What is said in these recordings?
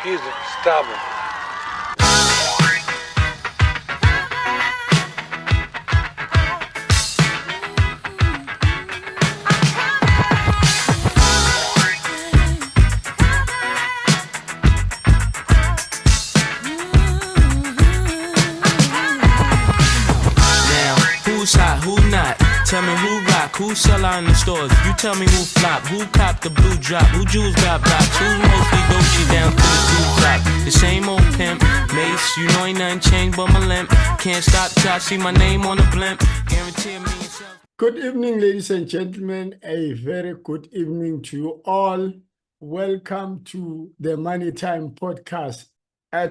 He's stubborn. Who's hot, who not? Tell me who rock, who sell out in the stores. You tell me who flop, who cop the blue drop, who jewels got blocks, who's mostly Dolce down to the two drop. The same old pimp, Mace, you know ain't nothing changed but my limp. Can't stop till I see my name on the blimp. Guarantee me yourself. Good evening, ladies and gentlemen. A very good evening to you all. Welcome to the Money Time podcast.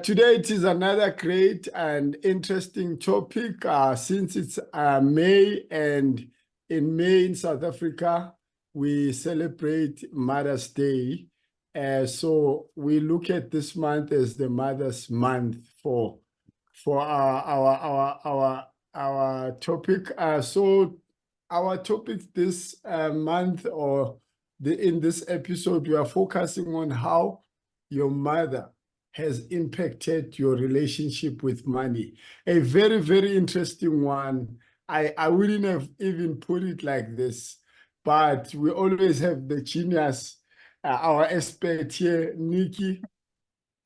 Today it is another great and interesting topic since it's May, and in May in South Africa, we celebrate Mother's Day. So we look at this month as the Mother's Month for our topic. So our topic this month in this episode, we are focusing on how your mother has impacted your relationship with money. A very, very interesting one. I wouldn't have even put it like this, but we always have the genius, our expert here, Nikki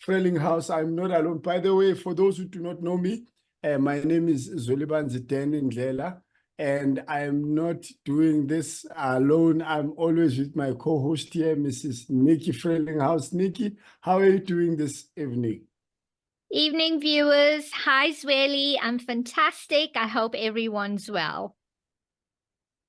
Frellinghouse. I'm not alone. By the way, for those who do not know me, my name is Zweli Ndlela, and I'm not doing this alone. I'm always with my co-host here, Mrs. Nikki Frellinghouse. Nikki, how are you doing this evening? Evening, viewers. Hi, Zweli. I'm fantastic. I hope everyone's well.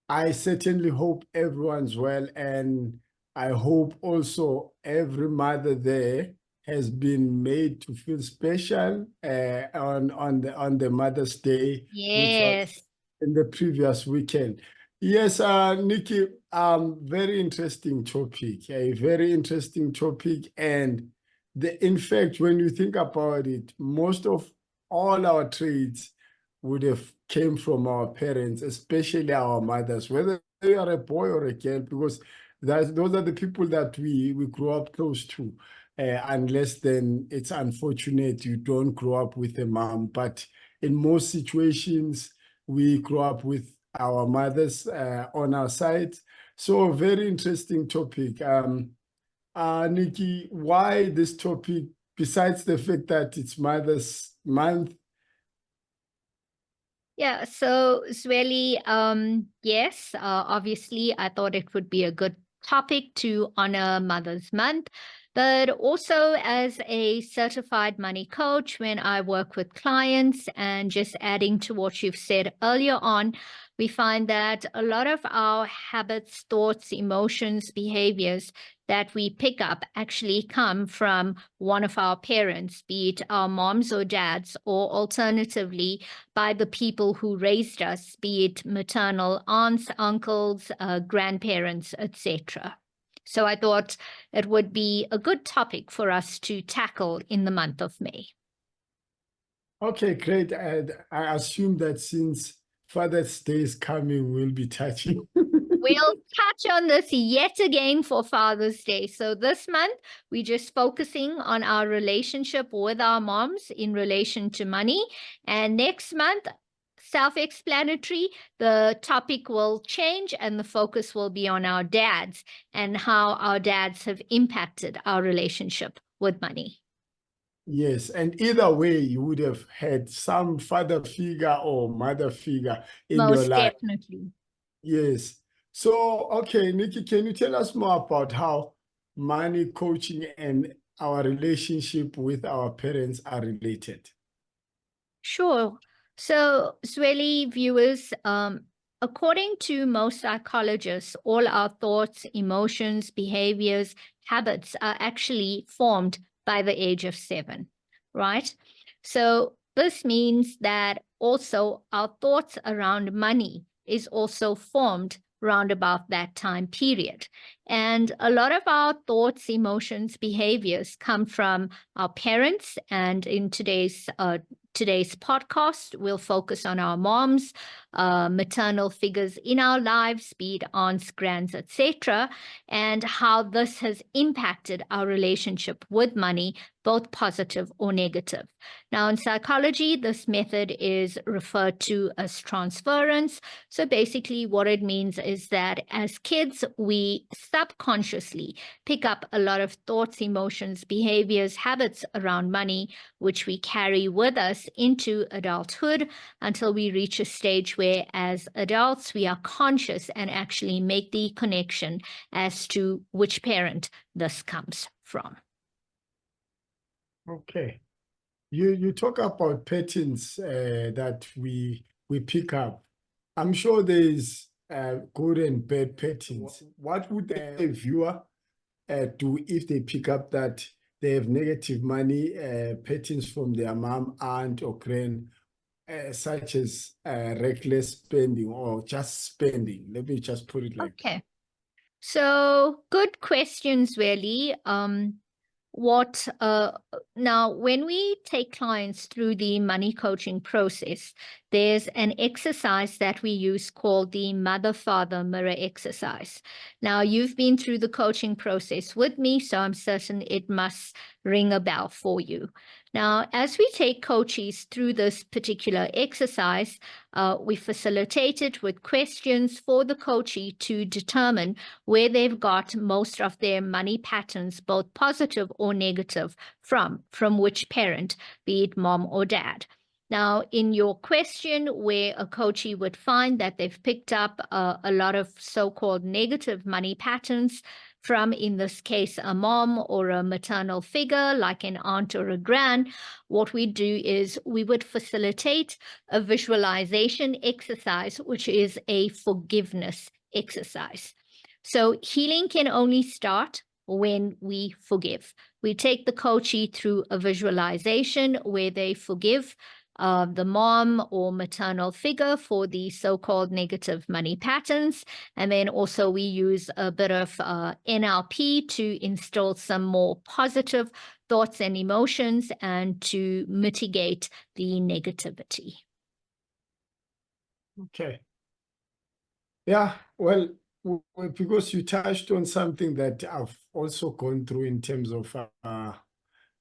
I certainly hope everyone's well, and I hope also every mother there has been made to feel special on the Mother's Day. Yes. In the previous weekend. Yes, Nikki, very interesting topic, a very interesting topic. And in fact, when you think about it, most of all our traits would have came from our parents, especially our mothers, whether you are a boy or a girl, because those are the people that we grew up close to, unless then it's unfortunate you don't grow up with a mom. But in most situations, we grew up with our mothers on our side. So a very interesting topic. Nikki, why this topic, besides the fact that it's Mother's Month? Yeah, so Zweli, yes, obviously I thought it would be a good topic to honor Mother's Month, but also as a certified money coach, when I work with clients, and just adding to what you've said earlier on, we find that a lot of our habits, thoughts, emotions, behaviors that we pick up actually come from one of our parents, be it our moms or dads, or alternatively by the people who raised us, be it maternal aunts, uncles, grandparents, etc. So I thought it would be a good topic for us to tackle in the month of May. Okay, great. And I assume that since Father's Day is coming, we'll be touching. We'll touch on this yet again for Father's Day. So this month, we're just focusing on our relationship with our moms in relation to money. And next month, self-explanatory, the topic will change and the focus will be on our dads and how our dads have impacted our relationship with money. Yes, and either way, you would have had some father figure or mother figure in your Most life. definitely. Yes. So, okay, Nikki, can you tell us more about how money coaching and our relationship with our parents are related? Sure. So, Zweli, viewers, according to most psychologists, all our thoughts, emotions, behaviors, habits are actually formed by the age of 7, right? So this means that also our thoughts around money is also formed round about that time period. And a lot of our thoughts, emotions, behaviors come from our parents. And in today's podcast, we'll focus on our moms, maternal figures in our lives, be it aunts, grands, etc., and how this has impacted our relationship with money both positive or negative. Now, in psychology, this method is referred to as transference. So basically, what it means is that as kids, we subconsciously pick up a lot of thoughts, emotions, behaviors, habits around money, which we carry with us into adulthood until we reach a stage where, as adults, we are conscious and actually make the connection as to which parent this comes from. Okay. You talk about patterns that we pick up. I'm sure there's good and bad patterns. What would a viewer do if they pick up that they have negative money patterns from their mom, aunt, or grand, such as reckless spending or just spending? Let me just put it like that. Okay. So good questions, really. Now, when we take clients through the money coaching process, there's an exercise that we use called the mother-father mirror exercise. Now, you've been through the coaching process with me, so I'm certain it must ring a bell for you. Now, as we take coachees through this particular exercise, we facilitate it with questions for the coachee to determine where they've got most of their money patterns, both positive or negative, from which parent, be it mom or dad. Now, in your question, where a coachee would find that they've picked up a lot of so-called negative money patterns from, in this case, a mom or a maternal figure like an aunt or a gran, what we do is we would facilitate a visualization exercise, which is a forgiveness exercise. So healing can only start when we forgive. We take the coachee through a visualization where they forgive the mom or maternal figure for the so-called negative money patterns. And then also we use a bit of NLP to instill some more positive thoughts and emotions and to mitigate the negativity. Okay. Yeah, well, because you touched on something that I've also gone through in terms of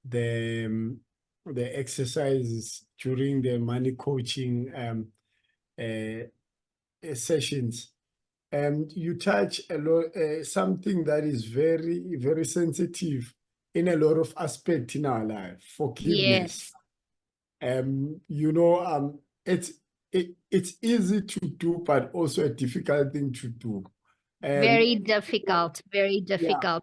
the exercises during the money coaching sessions. And you touch a lot, something that is very, very sensitive in a lot of aspects in our life, forgiveness. Yes. It's easy to do, but also a difficult thing to do. Very difficult,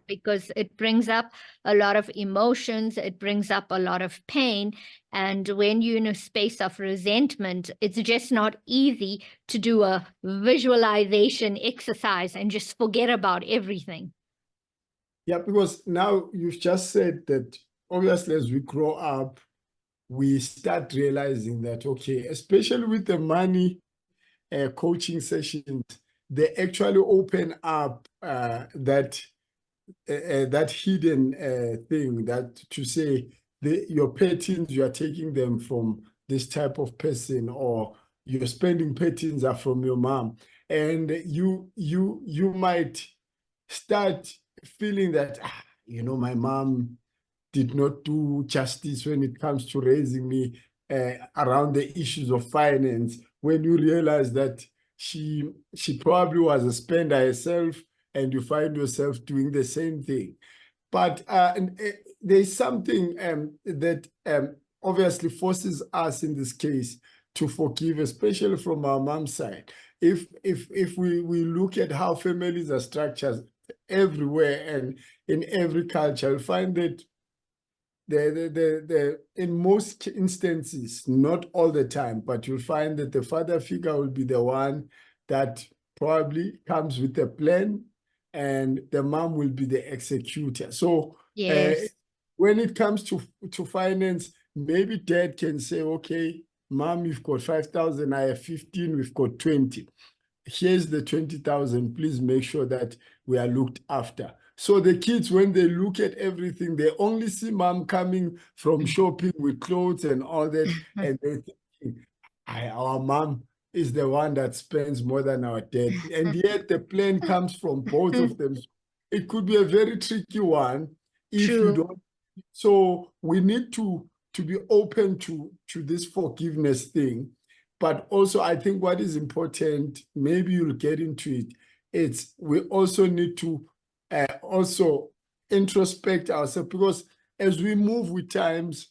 because it brings up a lot of emotions, it brings up a lot of pain. And when you're in a space of resentment, it's just not easy to do a visualization exercise and just forget about everything. Yeah, because now you've just said that obviously as we grow up, we start realizing that, okay, especially with the money coaching sessions, they actually open up that hidden thing, that to say your patterns, you are taking them from this type of person, or your spending patterns are from your mom. And you might start feeling that, my mom did not do justice when it comes to raising me around the issues of finance, when you realize that she probably was a spender herself, and you find yourself doing the same thing. But there's something that obviously forces us in this case to forgive, especially from our mom's side. If we look at how families are structured everywhere and in every culture, you'll find that in most instances, not all the time, but you'll find that the father figure will be the one that probably comes with a plan, and the mom will be the executor. So Yes. when it comes to finance, maybe dad can say, okay, mom, you've got 5,000, I have 15, we've got 20. Here's the 20,000, please make sure that we are looked after. So the kids, when they look at everything, they only see mom coming from shopping with clothes and all that, and they think, our mom is the one that spends more than our dad. And yet the plan comes from both of them. It could be a very tricky one if you True. don't So we need to be open to this forgiveness thing. But also, I think what is important, maybe you'll get into it, it's we also need to also introspect ourselves, because as we move with times,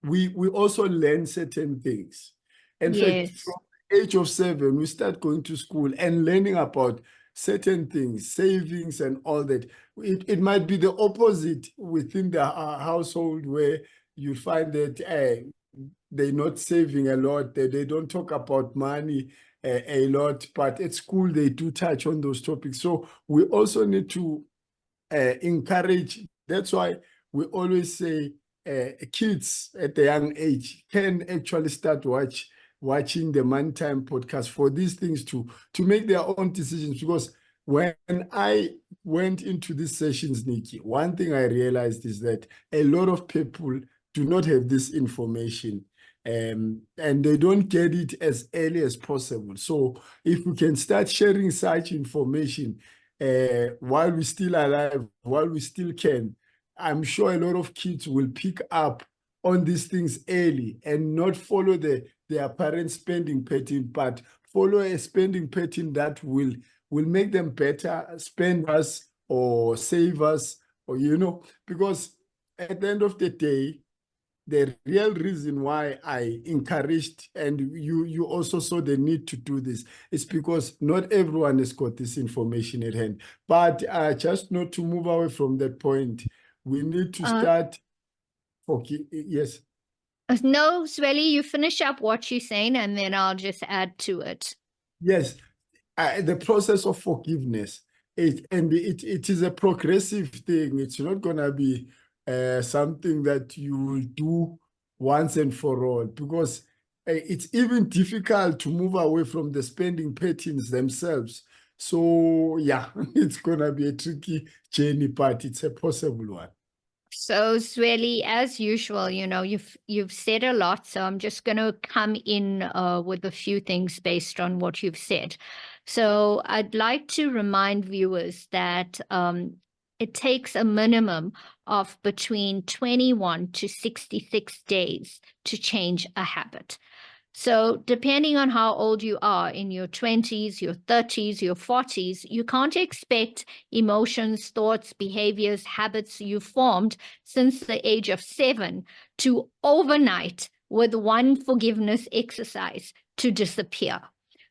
we also learn certain things. In fact, Yes. from the age of 7, we start going to school and learning about certain things, savings and all that. It might be the opposite within the household, where you find that they're not saving a lot, they don't talk about money a lot, but at school they do touch on those topics. So we also need to encourage. That's why we always say kids at a young age can actually start watching the Man Time podcast for these things to make their own decisions. Because when I went into these sessions, Nikki, one thing I realized is that a lot of people do not have this information, and they don't get it as early as possible. So if we can start sharing such information while we're still alive, while we still can, I'm sure a lot of kids will pick up on these things early and not follow their parents' spending pattern, but follow a spending pattern that will make them better spenders or savers, or because at the end of the day, the real reason why I encouraged, and you also saw the need to do this, is because not everyone has got this information at hand. But just not to move away from that point, we need to start. Okay, yes. No, Zweli, you finish up what you're saying, and then I'll just add to it. Yes, the process of forgiveness, it is a progressive thing. It's not going to be something that you will do once and for all, because it's even difficult to move away from the spending patterns themselves. So yeah, it's going to be a tricky journey, but it's a possible one. So, Zweli, as usual, you've said a lot, so I'm just going to come in with a few things based on what you've said. So, I'd like to remind viewers that it takes a minimum of between 21 to 66 days to change a habit. So, depending on how old you are, in your 20s, your 30s, your 40s, you can't expect emotions, thoughts, behaviors, habits you formed since the age of 7 to overnight, with one forgiveness exercise, to disappear.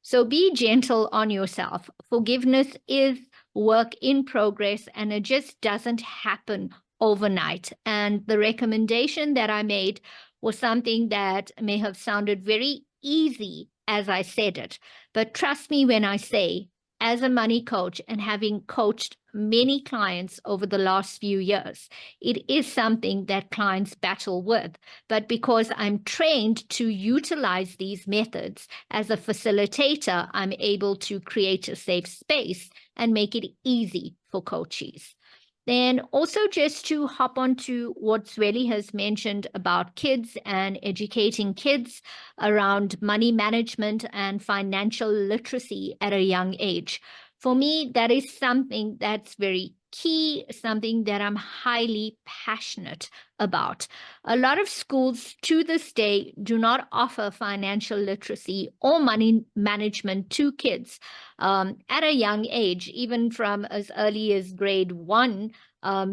So be gentle on yourself. Forgiveness is work in progress, and it just doesn't happen overnight. And the recommendation that I made was something that may have sounded very easy as I said it. But trust me when I say, as a money coach and having coached many clients over the last few years, it is something that clients battle with. But because I'm trained to utilize these methods as a facilitator, I'm able to create a safe space and make it easy for coaches. Then also, just to hop on to what Zweli has mentioned about kids and educating kids around money management and financial literacy at a young age. For me, that is something that's very key, something that I'm highly passionate about. A lot of schools to this day do not offer financial literacy or money management to kids at a young age. Even from as early as grade 1,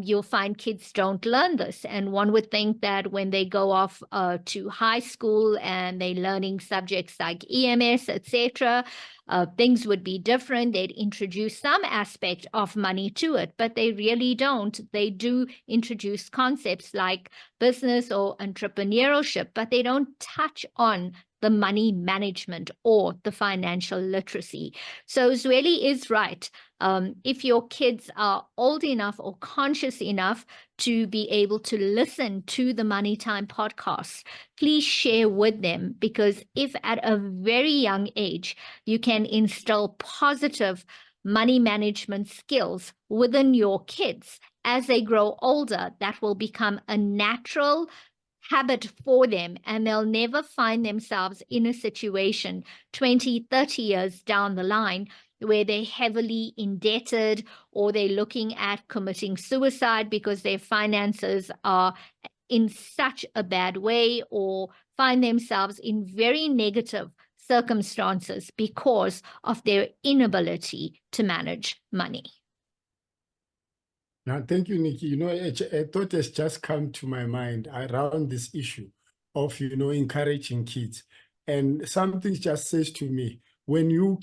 you'll find kids don't learn this. And one would think that when they go off to high school and they're learning subjects like EMS, etc., things would be different. They'd introduce some aspect of money to it, but they really don't. They do introduce concepts like business or entrepreneurship, but they don't touch on the money management or the financial literacy. So Zweli is right. If your kids are old enough or conscious enough to be able to listen to the Money Time podcast, please share with them, because if at a very young age you can instill positive money management skills within your kids, as they grow older, that will become a natural habit for them, and they'll never find themselves in a situation 20, 30 years down the line where they're heavily indebted, or they're looking at committing suicide because their finances are in such a bad way, or find themselves in very negative circumstances because of their inability to manage money. Now, thank you, Nikki. You know, a thought has just come to my mind around this issue of, encouraging kids. And something just says to me, when you've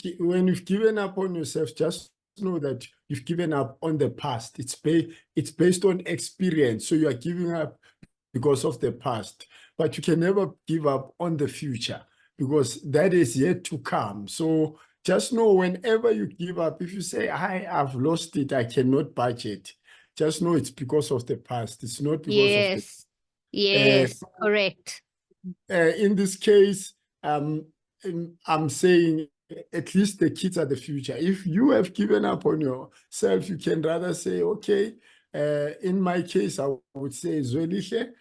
given up on yourself, just know that you've given up on the past. It's based on experience. So you are giving up because of the past, but you can never give up on the future because that is yet to come. So just know whenever you give up, if you say, I've lost it, I cannot budget, just know it's because of the past. It's not because of the Yes, correct. in this case, I'm saying at least the kids are the future. If you have given up on yourself, you can rather say, okay, in my case, I would say, Zweli,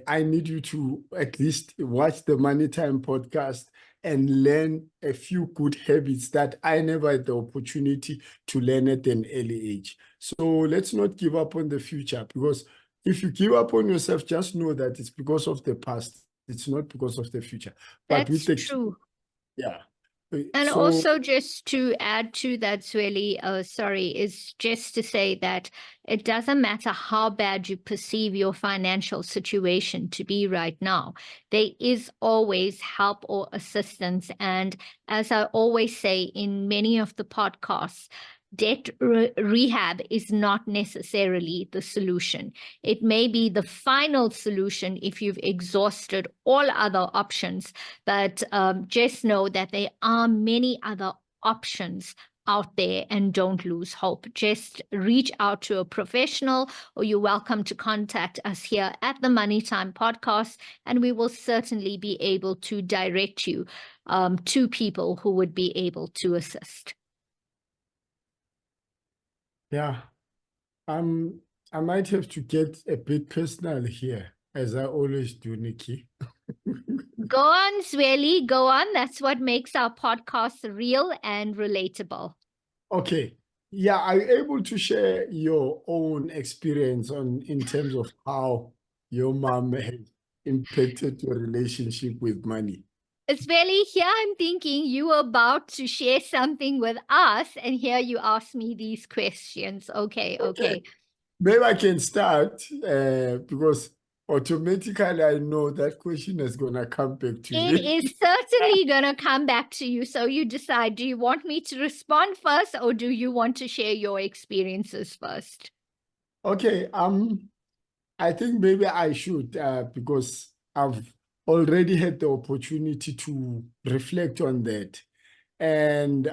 I need you to at least watch the Money Time podcast and learn a few good habits that I never had the opportunity to learn at an early age. So let's not give up on the future, because if you give up on yourself, just know that it's because of the past. It's not because of the future. But with That's the true. yeah. And So also, just to add to that, Zweli, is just to say that it doesn't matter how bad you perceive your financial situation to be right now. There is always help or assistance. And as I always say in many of the podcasts, debt rehab is not necessarily the solution. It may be the final solution if you've exhausted all other options, but just know that there are many other options out there, and don't lose hope. Just reach out to a professional, or you're welcome to contact us here at the Money Time podcast, and we will certainly be able to direct you to people who would be able to assist. yeah, I might have to get a bit personal here, as I always do, Nikki. Go on, Zweli, go on. That's what makes our podcast real and relatable. Okay. Yeah, are you able to share your own experience in terms of how your mom has impacted your relationship with money? Zweli, here I'm thinking you were about to share something with us, and here you ask me these questions. Okay. Maybe I can start because automatically I know that question is going to come back to It me. is certainly going to come back to you. So you decide, do you want me to respond first, or do you want to share your experiences first? Okay, I think maybe I should because I've already had the opportunity to reflect on that. And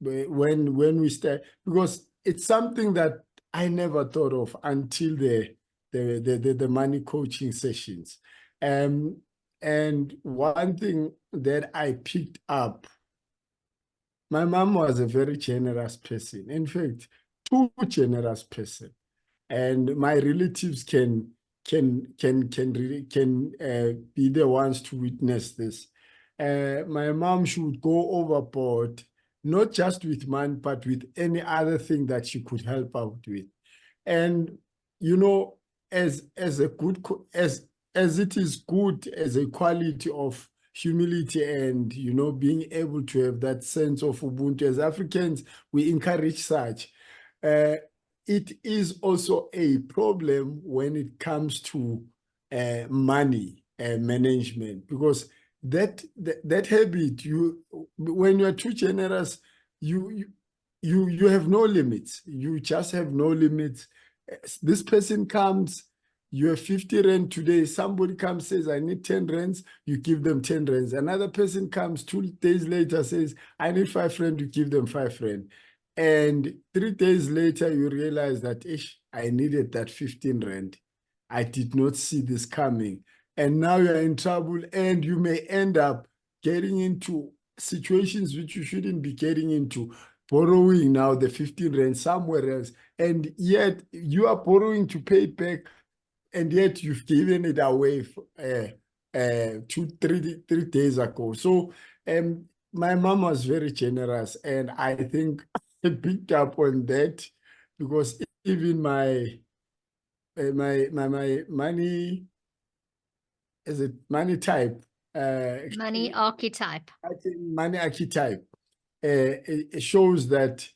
when we start, because it's something that I never thought of until the money coaching sessions. And one thing that I picked up, my mom was a very generous person. In fact, too generous person. And my relatives can be the ones to witness this. My mom should go overboard, not just with money, but with any other thing that she could help out with. And as a good as it is good as a quality of humility and being able to have that sense of Ubuntu, as Africans we encourage such. It is also a problem when it comes to money management, because that habit, when you are too generous, you have no limits. You just have no limits. This person comes, you have 50 rand today. Somebody comes, says, I need 10 rands. You give them 10 rands. Another person comes 2 days later, says, I need 5 rand. You give them 5 rand. And 3 days later, you realize that, I needed that 15 rand. I did not see this coming. And now you're in trouble, and you may end up getting into situations which you shouldn't be getting into, borrowing now the 15 rand somewhere else. And yet you are borrowing to pay back, and yet you've given it away 3 days ago. So my mom was very generous, and I think I picked up on that because even my money, is it money type? Money archetype. I think money archetype. It shows that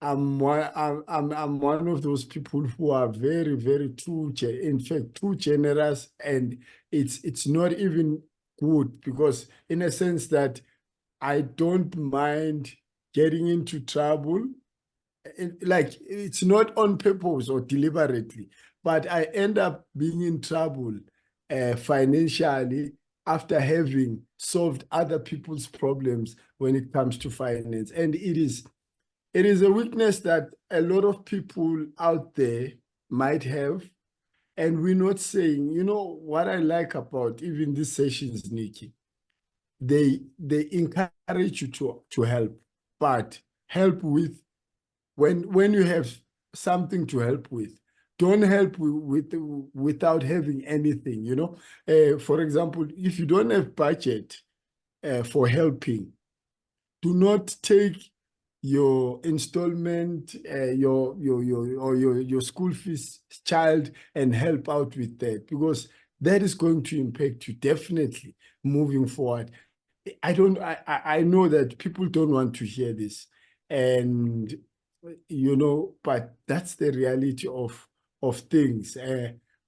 I'm one of those people who are very, very in fact, too generous, and it's not even good, because in a sense that I don't mind getting into trouble. Like, it's not on purpose or deliberately, but I end up being in trouble financially after having solved other people's problems when it comes to finance. And it is a weakness that a lot of people out there might have. And we're not saying, what I like about even these sessions, Nikki, they encourage you to help, but help with, when you have something to help with, don't help without having anything. For example, if you don't have budget for helping, do not take your installment, your school fees child, and help out with that, because that is going to impact you definitely moving forward. I know that people don't want to hear this, and but that's the reality of things.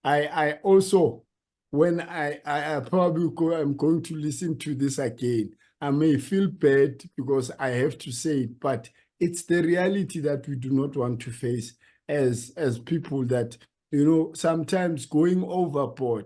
I also, when I probably I'm going to listen to this again, I may feel bad because I have to say it, but it's the reality that we do not want to face as people, that sometimes going overboard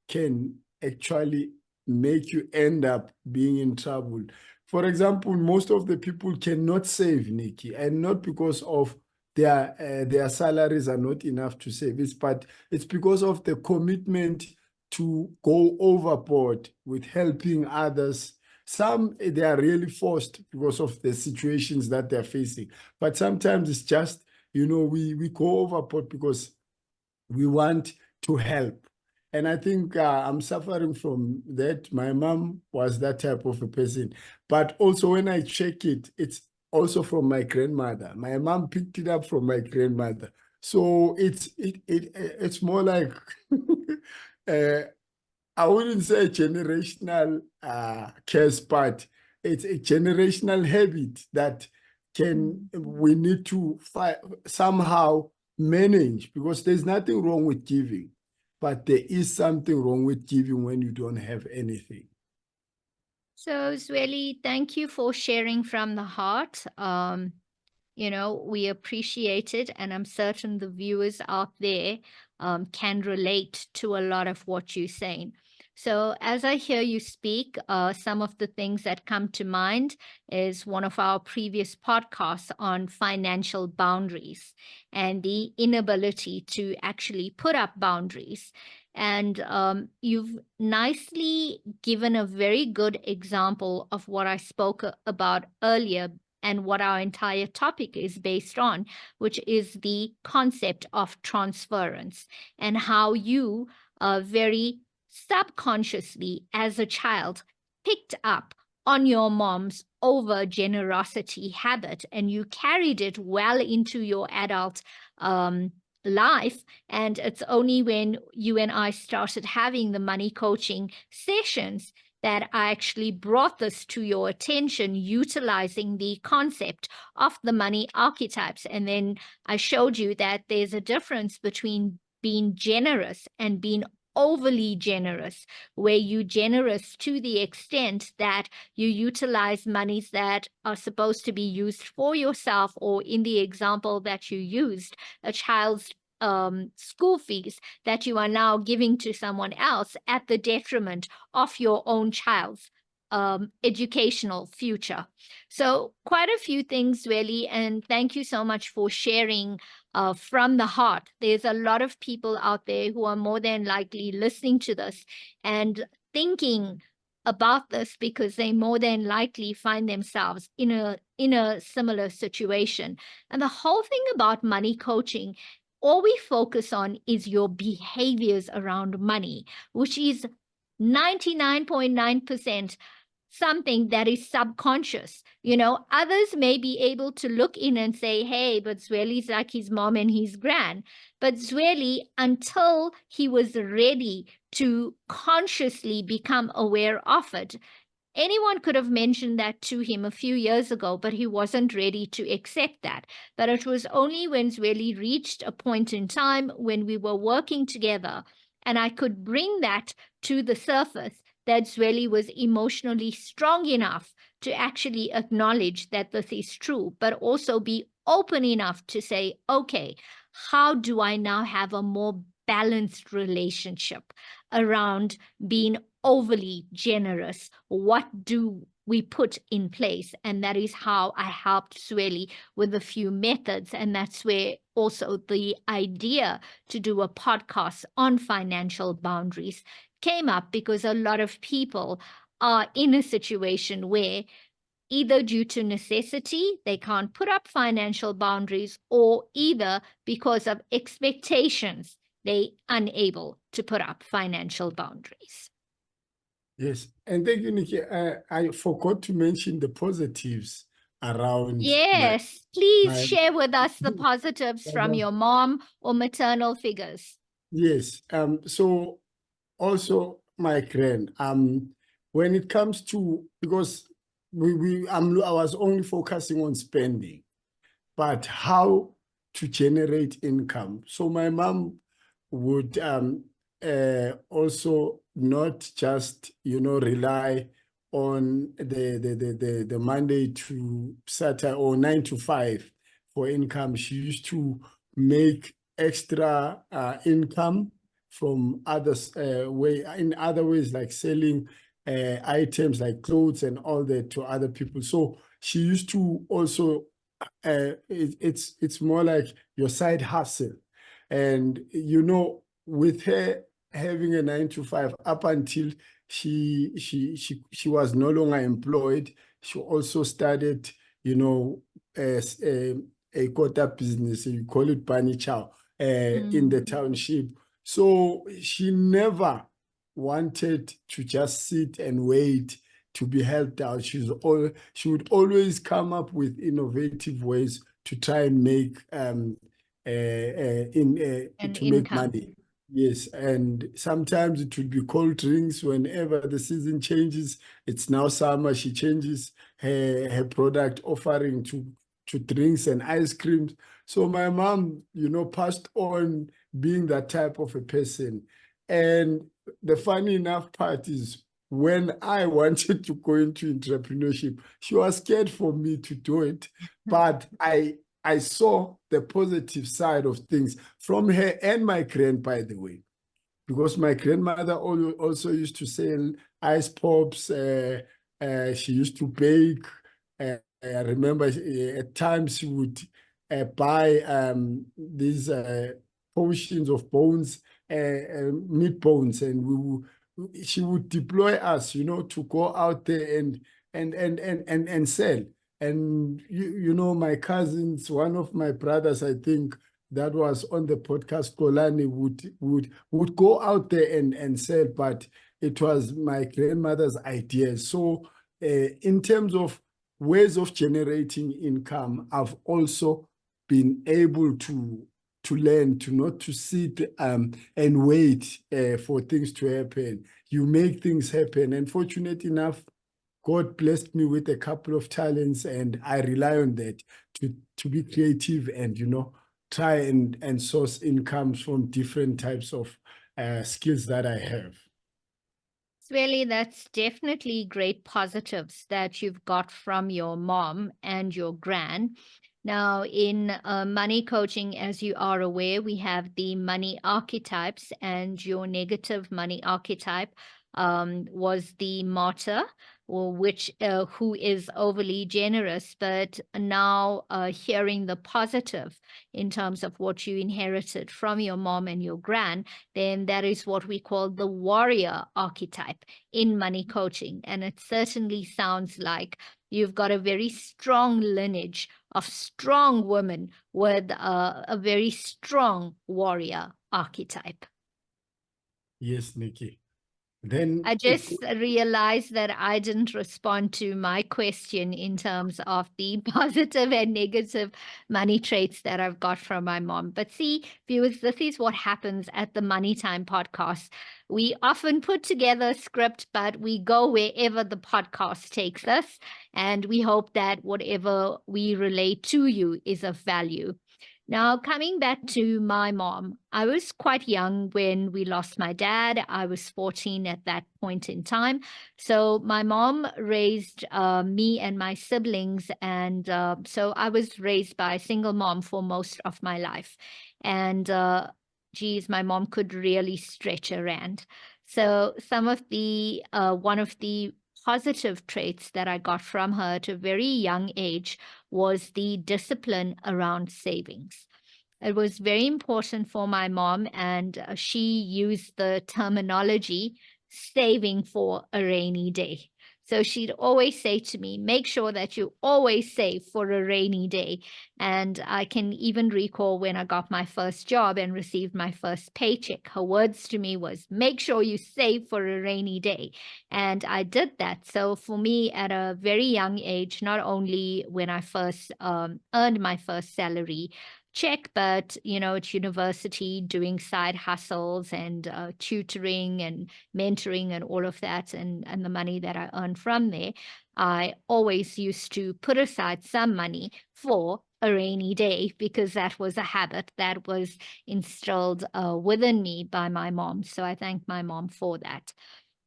can actually make you end up being in trouble. For example, most of the people cannot save, Nikki, and not because of their salaries are not enough to save. It's because of the commitment to go overboard with helping others. Some, they are really forced because of the situations that they're facing. But sometimes it's just, we go overboard because we want to help. And I think I'm suffering from that. My mom was that type of a person. But also, when I check it, it's also from my grandmother. My mom picked it up from my grandmother. So it's more like uh, I wouldn't say generational curse, but it's a generational habit that we need to somehow manage, because there's nothing wrong with giving, but there is something wrong with giving when you don't have anything. So, Zweli, thank you for sharing from the heart. We appreciate it, and I'm certain the viewers out there can relate to a lot of what you're saying. So as I hear you speak, some of the things that come to mind is one of our previous podcasts on financial boundaries and the inability to actually put up boundaries. And you've nicely given a very good example of what I spoke about earlier and what our entire topic is based on, which is the concept of transference, and how you very subconsciously as a child picked up on your mom's over generosity habit, and you carried it well into your adult life. And it's only when you and I started having the money coaching sessions that I actually brought this to your attention, utilizing the concept of the money archetypes. And then I showed you that there's a difference between being generous and being overly generous, where you're generous to the extent that you utilize monies that are supposed to be used for yourself, or in the example that you used, a child's school fees, that you are now giving to someone else at the detriment of your own child's educational future. So quite a few things, really, and thank you so much for sharing from the heart. There's a lot of people out there who are more than likely listening to this and thinking about this, because they more than likely find themselves in a similar situation. And the whole thing about money coaching, all we focus on is your behaviors around money, which is 99.9% something that is subconscious. Others may be able to look in and say, hey, but Zweli's like his mom and his gran. But Zweli, until he was ready to consciously become aware of it, anyone could have mentioned that to him a few years ago, but he wasn't ready to accept that. But it was only when Zweli reached a point in time when we were working together and I could bring that to the surface that Zweli was emotionally strong enough to actually acknowledge that this is true, but also be open enough to say, okay, how do I now have a more balanced relationship around being overly generous? What do we put in place? And that is how I helped Zweli with a few methods. And that's where also the idea to do a podcast on financial boundaries came up, because a lot of people are in a situation where either due to necessity, they can't put up financial boundaries, or either because of expectations, they unable to put up financial boundaries. Yes, and thank you, Nikki. I forgot to mention the positives around Yes, please my share with us the positives from your mom or maternal figures. yes. So also my grand. When it comes to, because I was only focusing on spending, but how to generate income. So my mom would also not just rely on the Monday to Saturday or 9 to 5 for income. She used to make extra income from others in other ways, like selling items like clothes and all that to other people. So she used to also it's more like your side hustle. And with her having a 9 to 5 up until she was no longer employed, she also started as a quota business, you call it bunny chow, in the township. So she never wanted to just sit and wait to be helped out. She would always come up with innovative ways to try and make make money. Yes, and sometimes it would be cold drinks whenever the season changes. It's now summer. She changes her product offering to drinks and ice creams. So my mom, passed on being that type of a person. And the funny enough part is, when I wanted to go into entrepreneurship, she was scared for me to do it. But I saw the positive side of things from her and my grand, by the way, because my grandmother also used to sell ice pops. She used to bake. I remember at times she would buy these portions of bones, meat bones, and she would deploy us, to go out there and sell. And my cousins, one of my brothers, I think, that was on the podcast, Kolani, would go out there and sell, but it was my grandmother's idea. So in terms of ways of generating income, I've also been able to learn to not to sit and wait for things to happen. You make things happen. And fortunate enough, God blessed me with a couple of talents, and I rely on that to be creative and, try and source incomes from different types of skills that I have. Zweli, that's definitely great positives that you've got from your mom and your gran. Now, in money coaching, as you are aware, we have the money archetypes, and your negative money archetype was the martyr, or who is overly generous. But now hearing the positive in terms of what you inherited from your mom and your gran, then that is what we call the warrior archetype in money coaching. And it certainly sounds like you've got a very strong lineage of strong women with a very strong warrior archetype. Yes, Nikki. Then I just realized that I didn't respond to my question in terms of the positive and negative money traits that I've got from my mom. But see, viewers, this is what happens at the Money Time podcast. We often put together a script, but we go wherever the podcast takes us. And we hope that whatever we relate to you is of value. Now, coming back to my mom, I was quite young when we lost my dad. I was 14 at that point in time. So my mom raised me and my siblings. And so I was raised by a single mom for most of my life. And geez, my mom could really stretch a rand. So one of the positive traits that I got from her at a very young age was the discipline around savings. It was very important for my mom, and she used the terminology saving for a rainy day. So she'd always say to me, make sure that you always save for a rainy day. And I can even recall when I got my first job and received my first paycheck, her words to me was, make sure you save for a rainy day. And I did that. So for me, at a very young age, not only when I first earned my first salary check, but at university, doing side hustles and tutoring and mentoring and all of that, and the money that I earned from there, I always used to put aside some money for a rainy day, because that was a habit that was instilled within me by my mom. So I thank my mom for that.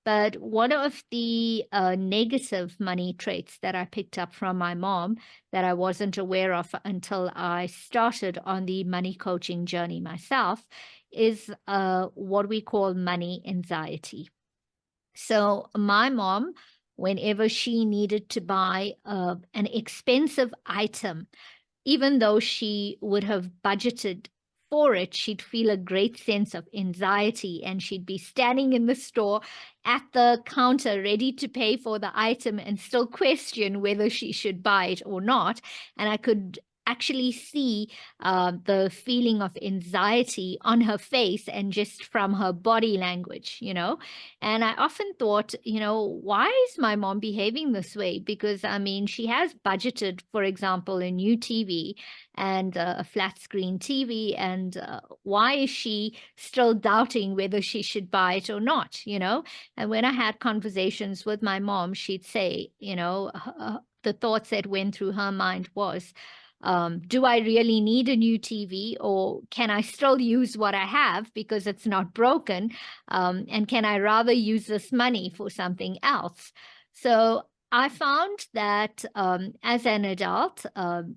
But one of the negative money traits that I picked up from my mom that I wasn't aware of until I started on the money coaching journey myself is what we call money anxiety. So my mom, whenever she needed to buy an expensive item, even though she would have budgeted for it, she'd feel a great sense of anxiety, and she'd be standing in the store at the counter ready to pay for the item and still question whether she should buy it or not. And I could actually see the feeling of anxiety on her face and just from her body language. And I often thought, why is my mom behaving this way? Because I mean, she has budgeted, for example, a new TV and a flat screen TV, and why is she still doubting whether she should buy it or not? And when I had conversations with my mom, she'd say, the thoughts that went through her mind was, do I really need a new TV, or can I still use what I have because it's not broken? And can I rather use this money for something else? So I found that as an adult,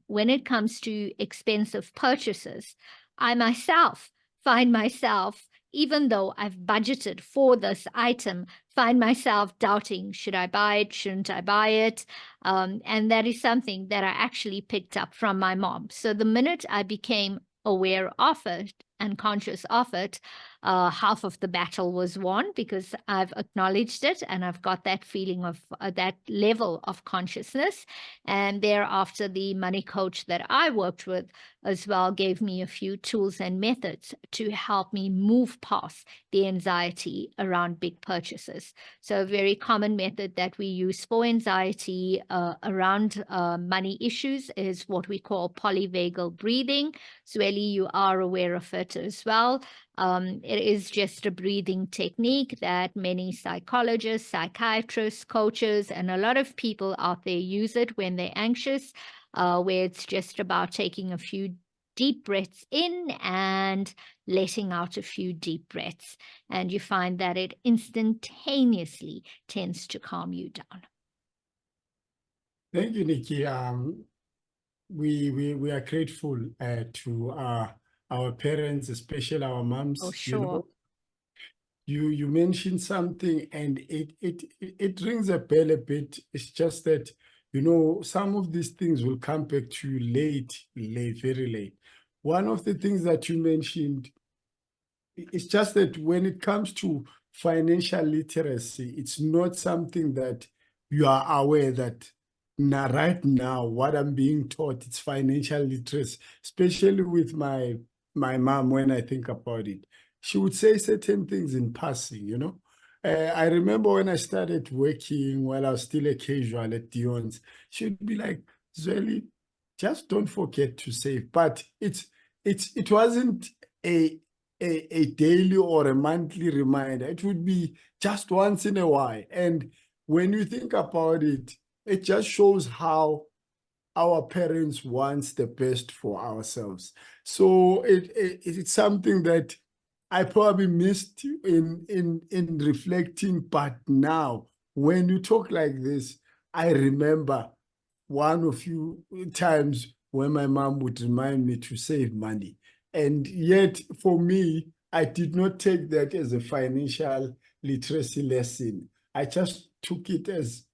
when it comes to expensive purchases, I myself find myself, even though I've budgeted for this item, find myself doubting, should I buy it? Shouldn't I buy it? And that is something that I actually picked up from my mom. So the minute I became aware of it and conscious of it, half of the battle was won, because I've acknowledged it and I've got that feeling of that level of consciousness. And thereafter, the money coach that I worked with as well gave me a few tools and methods to help me move past the anxiety around big purchases. So a very common method that we use for anxiety around money issues is what we call polyvagal breathing. Zweli, you are aware of it as well. It is just a breathing technique that many psychologists, psychiatrists, coaches, and a lot of people out there use it when they're anxious, where it's just about taking a few deep breaths in and letting out a few deep breaths. And you find that it instantaneously tends to calm you down. Thank you, Nikki. We are grateful to our parents, especially our moms. Oh, sure. You mentioned something, and it rings a bell a bit. It's just that some of these things will come back to you late, very late. One of the things that you mentioned, it's just that when it comes to financial literacy, it's not something that you are aware that right now what I'm being taught, it's financial literacy, especially with my mom. When I think about it, she would say certain things in passing, I remember when I started working while I was still a casual at Dion's, she'd be like, Zweli, just don't forget to save. But it wasn't a, a daily or a monthly reminder. It would be just once in a while. And when you think about it, it just shows how our parents wants the best for ourselves. So it's something that I probably missed in reflecting, but now when you talk like this, I remember one of few times when my mom would remind me to save money. And yet for me, I did not take that as a financial literacy lesson. I just took it as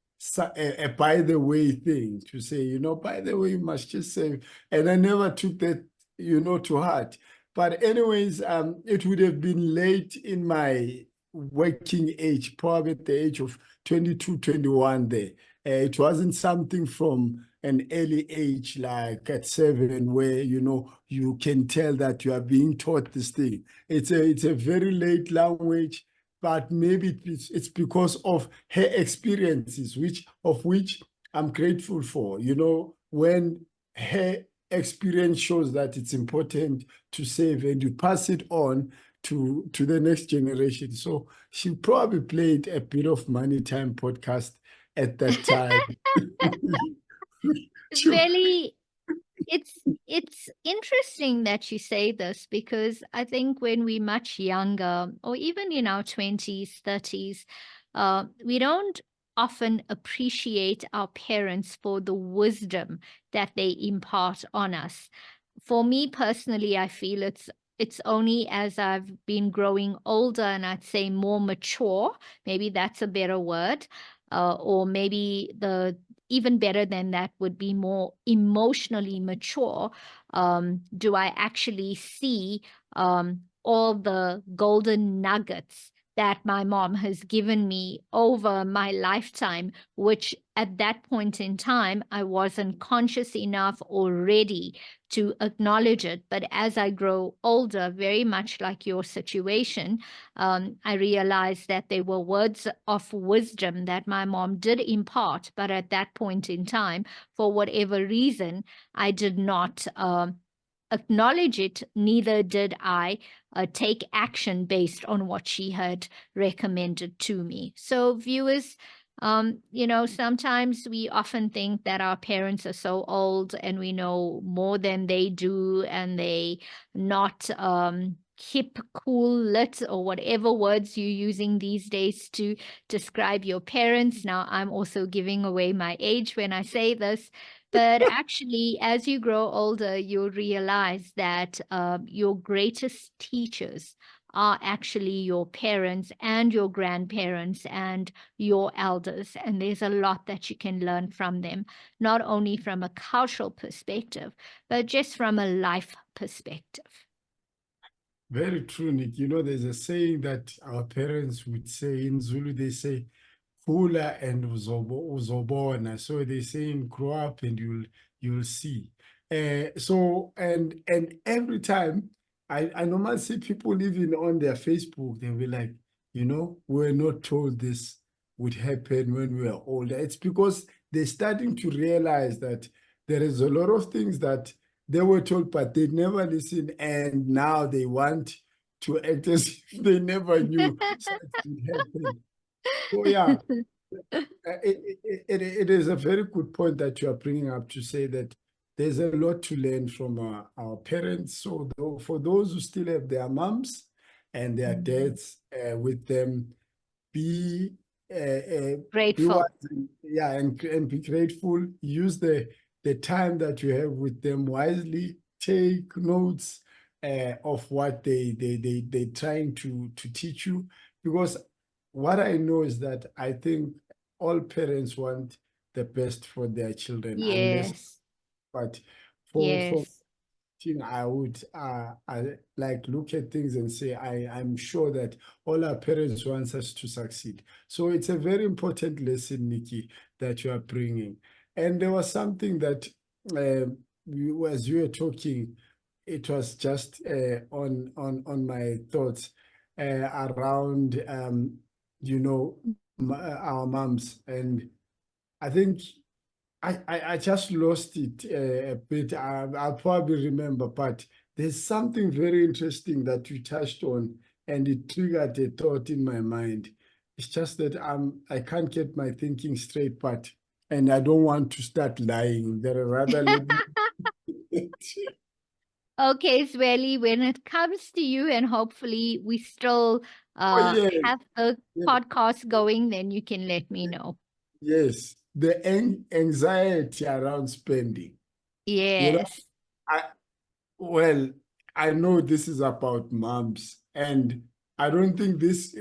a by the way thing to say, by the way, you must just save. And I never took that, to heart. But anyways, it would have been late in my working age, probably at the age of 22, 21 there. It wasn't something from an early age, like at 7, where, you can tell that you are being taught this thing. It's a very late language, but maybe it's because of her experiences, which I'm grateful for. When her experience shows that it's important to save and you pass it on to the next generation. So she probably played a bit of Money Time podcast at that time. Really, it's interesting that you say this, because I think when we're much younger, or even in our 20s, 30s, we don't often appreciate our parents for the wisdom that they impart on us. For me personally, I feel it's only as I've been growing older and I'd say more mature, maybe that's a better word, or maybe the even better than that would be more emotionally mature, do I actually see all the golden nuggets that my mom has given me over my lifetime, which at that point in time, I wasn't conscious enough or ready to acknowledge it. But as I grow older, very much like your situation, I realized that there were words of wisdom that my mom did impart, but at that point in time, for whatever reason, I did not acknowledge it, neither did I take action based on what she had recommended to me. So, viewers, sometimes we often think that our parents are so old and we know more than they do, and they not hip, cool, lit, or whatever words you're using these days to describe your parents. Now, I'm also giving away my age when I say this. But actually, as you grow older, you'll realize that your greatest teachers are actually your parents and your grandparents and your elders. And there's a lot that you can learn from them, not only from a cultural perspective, but just from a life perspective. Very true, Nick. There's a saying that our parents would say in Zulu, they say, Kula and uzobona. So they saying grow up and you'll see. So and every time I normally see people even on their Facebook, they'll be like, we're not told this would happen when we are older. It's because they're starting to realize that there is a lot of things that they were told, but they never listened, and now they want to act as if they never knew such would happen. So yeah, it is a very good point that you are bringing up, to say that there's a lot to learn from our parents. So for those who still have their moms and their dads with them, be Grateful. wise, yeah, and be grateful. Use the time that you have with them wisely. Take notes of what they trying to teach you, because what I know is that I think all parents want the best for their children, unless, Yes. but for Yes. I would I like look at things and say I'm sure that all our parents want us to succeed. So it's a very important lesson, Nikki, that you are bringing. And there was something that as you were talking, it was just on my thoughts around our moms. And I think I just lost it a bit. I'll probably remember, but there's something very interesting that you touched on, and it triggered a thought in my mind. It's just that I can't get my thinking straight, and I don't want to start lying. There rather let me. Okay, Zweli, when it comes to you, and hopefully we still Yes, have the yes, podcast going, then you can let me know. yes. The anxiety around spending. Yes. I Well, I know this is about moms, and I don't think this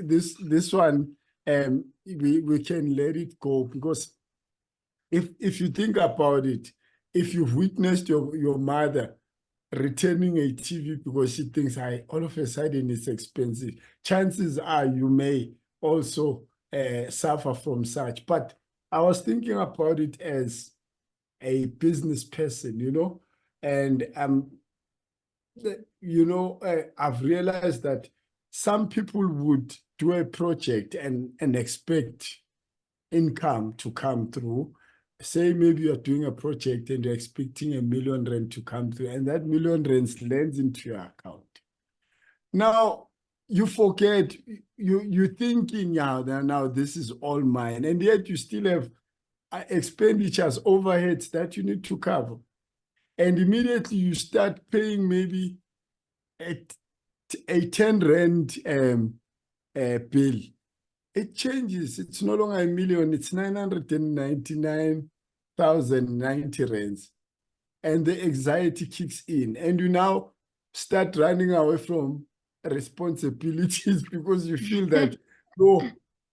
one we can let it go, because if you think about it, if you've witnessed your mother returning a TV because she thinks all of a sudden it's expensive, chances are you may also suffer from such. But I was thinking about it as a business person, and I've realized that some people would do a project and expect income to come through. Say maybe you're doing a project and you're expecting R1 million to come through, and that R1 million lands into your account. Now you forget, you're thinking, yeah, now this is all mine, and yet you still have expenditures, overheads that you need to cover. And immediately you start paying maybe a 10 rand bill. It changes. It's no longer R1 million, it's 999,090 rands. And the anxiety kicks in. And you now start running away from responsibilities because you feel that, no,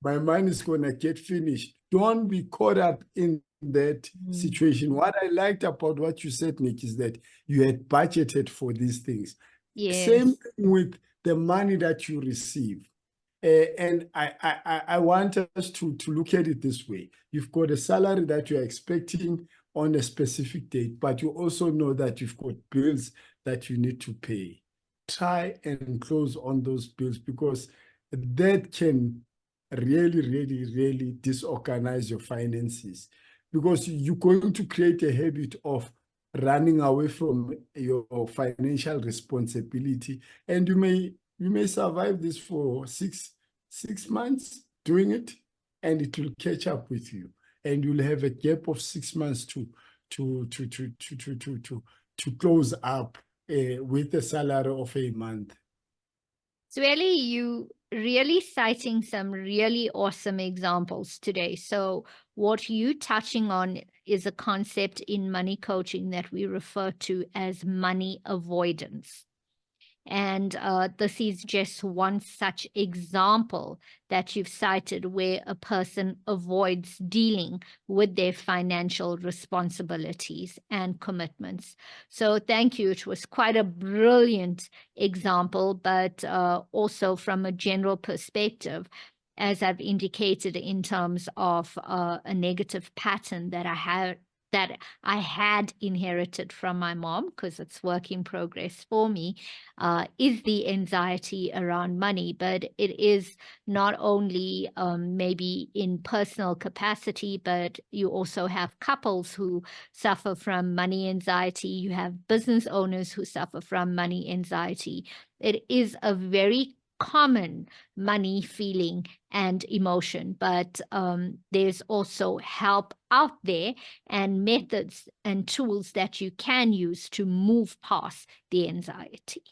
my money is going to get finished. Don't be caught up in that situation. What I liked about what you said, Nick, is that you had budgeted for these things. Same Yes. thing with the money that you receive. And I want us to look at it this way. You've got a salary that you're expecting on a specific date, but you also know that you've got bills that you need to pay. Try and close on those bills, because that can really, really, really disorganize your finances, because you're going to create a habit of running away from your financial responsibility, and you may survive this for six months doing it, and it will catch up with you, and you'll have a gap of 6 months to close up with a salary of a month. Zweli, you really citing some really awesome examples today. So what you touching on is a concept in money coaching that we refer to as money avoidance. And this is just one such example that you've cited where a person avoids dealing with their financial responsibilities and commitments. So thank you. It was quite a brilliant example, but also from a general perspective, as I've indicated, in terms of a negative pattern that I had inherited from my mom, because it's work in progress for me, is the anxiety around money. But it is not only maybe in personal capacity, but you also have couples who suffer from money anxiety. You have business owners who suffer from money anxiety. It is a very common money feeling and emotion, but there's also help out there and methods and tools that you can use to move past the anxiety.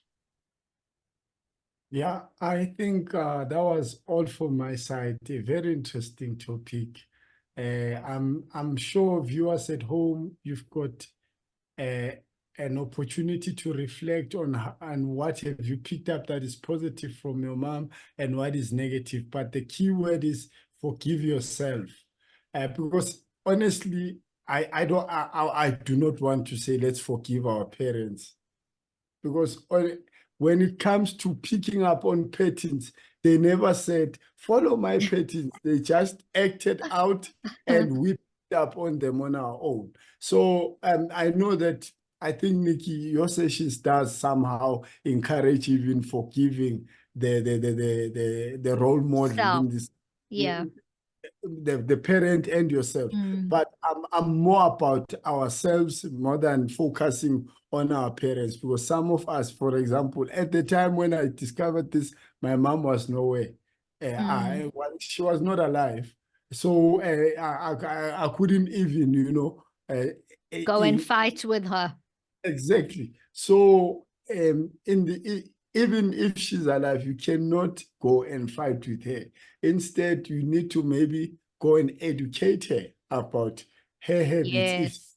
Yeah, I think that was all from my side. A very interesting topic. I'm sure viewers at home, you've got an opportunity to reflect on what have you picked up that is positive from your mom and what is negative. But the key word is forgive yourself, because honestly, I do not want to say let's forgive our parents, because when it comes to picking up on patterns, they never said, follow my patterns. They just acted out and we picked up on them on our own. So I know that, I think, Nikki, your sessions does somehow encourage even forgiving the role model So in this. Yeah. the parent and yourself. Mm. But I'm more about ourselves more than focusing on our parents, because some of us, for example, at the time when I discovered this, my mom was nowhere. She was not alive. So I couldn't even, Go and in, fight with her. exactly. So even if she's alive, you cannot go and fight with her. Instead, you need to maybe go and educate her about her habits. If Yes.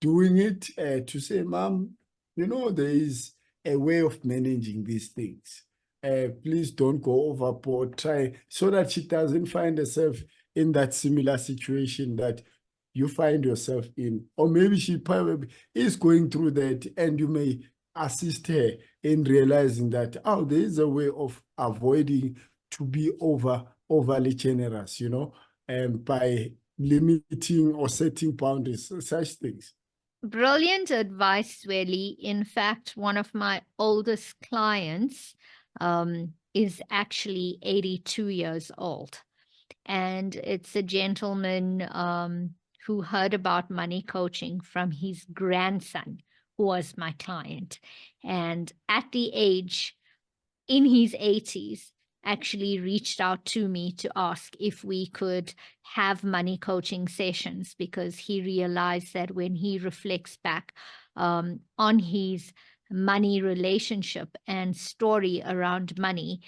doing it, to say, Mom, there is a way of managing these things. Please don't go overboard. Try so that she doesn't find herself in that similar situation that you find yourself in. Or maybe she probably is going through that, and you may assist her in realizing that, oh, there is a way of avoiding to be overly generous, by limiting or setting boundaries, such things. Brilliant advice, Zweli. In fact, one of my oldest clients is actually 82 years old. And it's a gentleman who heard about money coaching from his grandson, who was my client. And at the age in his 80s, actually reached out to me to ask if we could have money coaching sessions, because he realized that when he reflects back on his money relationship and story around money,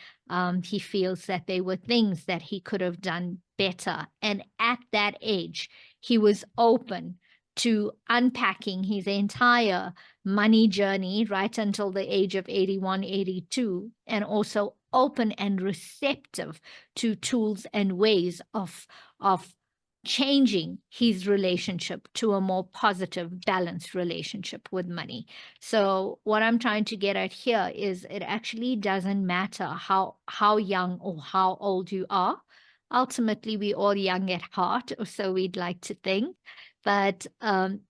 he feels that there were things that he could have done better. And at that age, he was open to unpacking his entire money journey right until the age of 81, 82, and also open and receptive to tools and ways of changing his relationship to a more positive, balanced relationship with money. So what I'm trying to get at here is it actually doesn't matter how young or how old you are. Ultimately, we're all young at heart, or so we'd like to think. But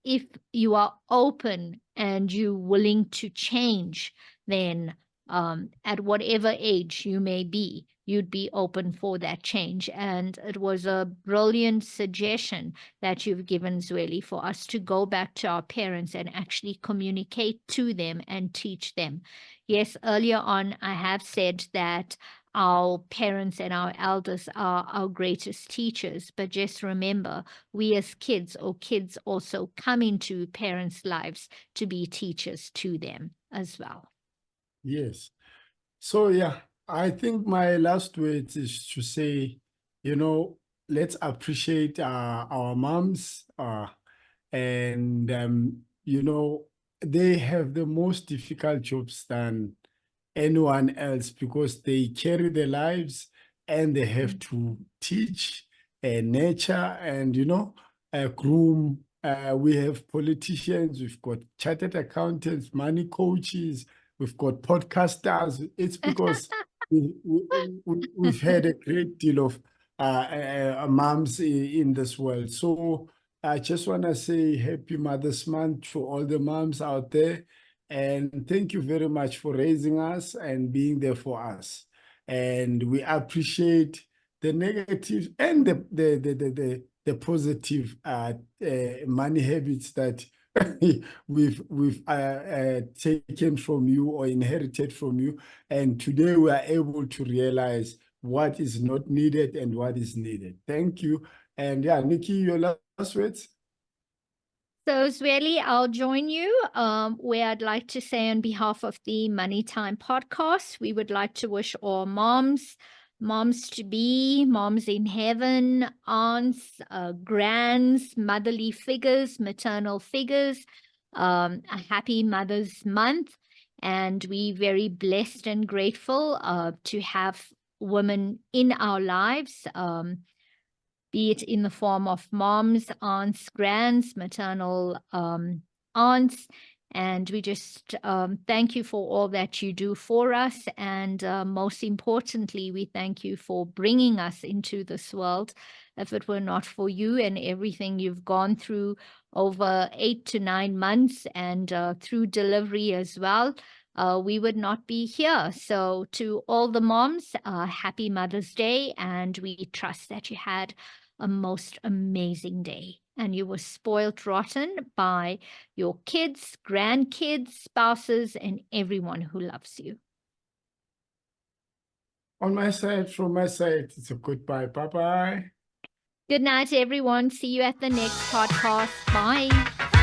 if you are open and you're willing to change, then at whatever age you may be, you'd be open for that change. And it was a brilliant suggestion that you've given, Zweli, for us to go back to our parents and actually communicate to them and teach them. Yes, earlier on, I have said that our parents and our elders are our greatest teachers, but just remember, we as kids or kids also come into parents' lives to be teachers to them as well. Yes. So, yeah, I think my last words is to say, let's appreciate our moms, and, they have the most difficult jobs than anyone else, because they carry their lives and they have to teach, nurture, and groom. We have politicians, we've got chartered accountants, money coaches, we've got podcasters. It's because we've had a great deal of moms in this world. So I just want to say happy Mother's Month to all the moms out there. And thank you very much for raising us and being there for us. And we appreciate the negative and the positive money habits that we've taken from you or inherited from you. And today we are able to realize what is not needed and what is needed. Thank you. And yeah, Nikki, your last words? So, Zweli, I'll join you where I'd like to say on behalf of the Money Time podcast, we would like to wish all moms to be, moms in heaven, aunts, grands, motherly figures, maternal figures, a happy Mother's Month. And we're very blessed and grateful to have women in our lives. Be it in the form of moms, aunts, grands, maternal aunts. And we just thank you for all that you do for us. And most importantly, we thank you for bringing us into this world. If it were not for you and everything you've gone through over 8 to 9 months and through delivery as well, we would not be here. So to all the moms, happy Mother's Day, and we trust that you had a most amazing day and you were spoiled rotten by your kids, grandkids, spouses, and everyone who loves you. On my side, from my side, it's a goodbye. Bye-bye. Good night, everyone. See you at the next podcast. Bye.